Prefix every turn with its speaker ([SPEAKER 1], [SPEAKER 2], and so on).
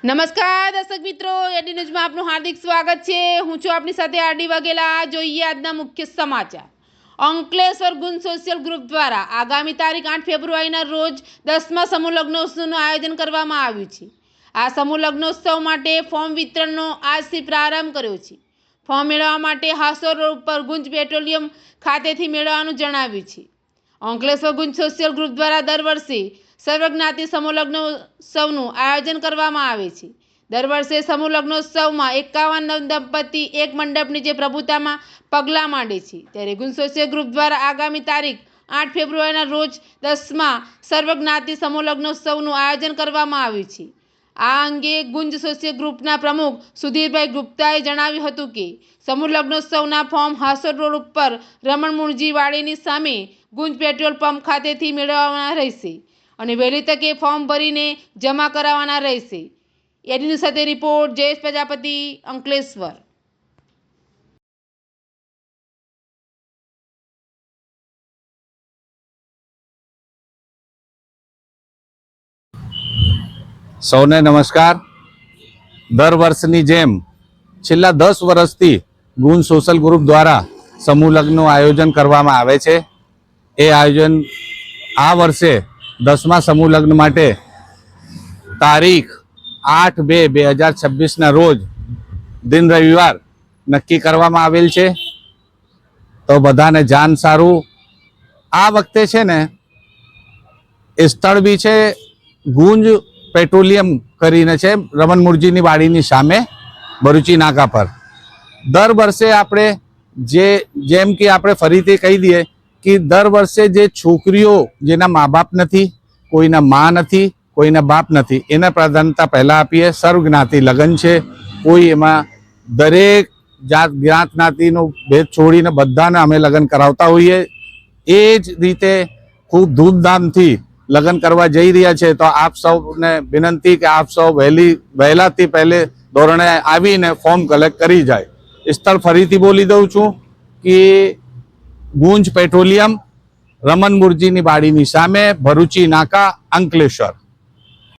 [SPEAKER 1] નમસ્કાર દર્શક મિત્રો, એડી ન્યૂઝમાં આપનું હાર્દિક સ્વાગત છે। હું છું આપની સાથે આરડી વાઘેલા। જોઈએ આજના મુખ્ય સમાચાર। અંકલેશ્વર ગુંજ સોશિયલ ગ્રુપ દ્વારા આગામી તારીખ 8 ફેબ્રુઆરીના રોજ 10મા સમૂહ લગ્નોત્સવનું આયોજન કરવામાં આવ્યું છે। આ સમૂહ લગ્નોત્સવ માટે ફોર્મ વિતરણનો આજથી પ્રારંભ કર્યો છે। ફોર્મ મેળવવા માટે હાસોર રોડ પર ગુંજ પેટ્રોલિયમ ખાતેથી મેળવવાનું જણાવ્યું છે। અંકલેશ્વર ગુંજ સોશિયલ ગ્રુપ દ્વારા દર વર્ષે સર્વજ્ઞાતિ સમૂહ લગ્નોત્સવનું આયોજન કરવામાં આવે છે। દર વર્ષે સમૂહ લગ્નોત્સવમાં 51 દંપતી એક મંડપ નીચે પ્રભુતામાં પગલાં માંડે છે। ત્યારે ગુંજ સોશિયલ ગ્રુપ દ્વારા આગામી તારીખ 8 ફેબ્રુઆરીના રોજ 10મા સર્વજ્ઞાતિ સમૂહ લગ્નોત્સવનું આયોજન કરવામાં આવ્યું છે। આ અંગે ગુંજ સોશિયલ ગ્રુપના પ્રમુખ સુધીરભાઈ ગુપ્તાએ જણાવ્યું હતું કે સમૂહ લગ્નોત્સવના ફોર્મ હાસોર રોડ ઉપર રમણ મૂળજી વાડીની સામે ગુંજ પેટ્રોલ પંપ ખાતેથી મેળવવાના રહેશે અને વહેલી તકે ફોર્મ ભરીને જમા કરાવવાના રહેશે। એડીની સાથે રિપોર્ટ જયેશ પ્રજાપતિ, અંકલેશ્વર।
[SPEAKER 2] સૌને નમસ્કાર। દર વર્ષની જેમ છેલ્લા 10 વર્ષથી ગુંજ સોશિયલ ગ્રુપ દ્વારા સમૂહ લગ્નનું આયોજન કરવામાં આવે છે। એ આયોજન આ વર્ષે 10મા સમૂહ લગ્ન માટે તારીખ 8/2/2026ના રોજ દિન રવિવાર નક્કી કરવામાં આવેલ છે। તો બધાને જાન સારું। આ વખતે છે ને એ સ્થળ બી છે ગુંજ પેટ્રોલિયમ કરીને છે, રમણ મૂળજીની વાડીની સામે ભરૂચી નાકા પર। દર વર્ષે આપણે જેમ કે આપણે ફરીથી કહી દઈએ કે દર વર્ષે જે છોકરીઓ જેના મા બાપ નથી, કોઈના મા નથી, કોઈના બાપ નથી, એને પ્રાધાન્યતા પહેલાં આપીએ। સર્વજ્ઞાતિ લગ્ન છે, કોઈ એમાં દરેક જ્ઞાત જ્ઞાતિનો ભેદ છોડીને બધાને અમે લગ્ન કરાવતા હોઈએ। એ જ રીતે ખૂબ ધૂમધામથી લગ્ન કરવા જઈ રહ્યા છે। તો આપ સૌને વિનંતી કે આપ સૌ વહેલાથી પહેલે ધોરણે આવીને ફોર્મ કલેક્ટ કરી જાય। સ્થળ ફરીથી બોલી દઉં છું કે ગુંજ પેટ્રોલિયમ, રમણ મૂળજીની વાડીની સામે, ભરૂચી નાકા, અંકલેશ્વર।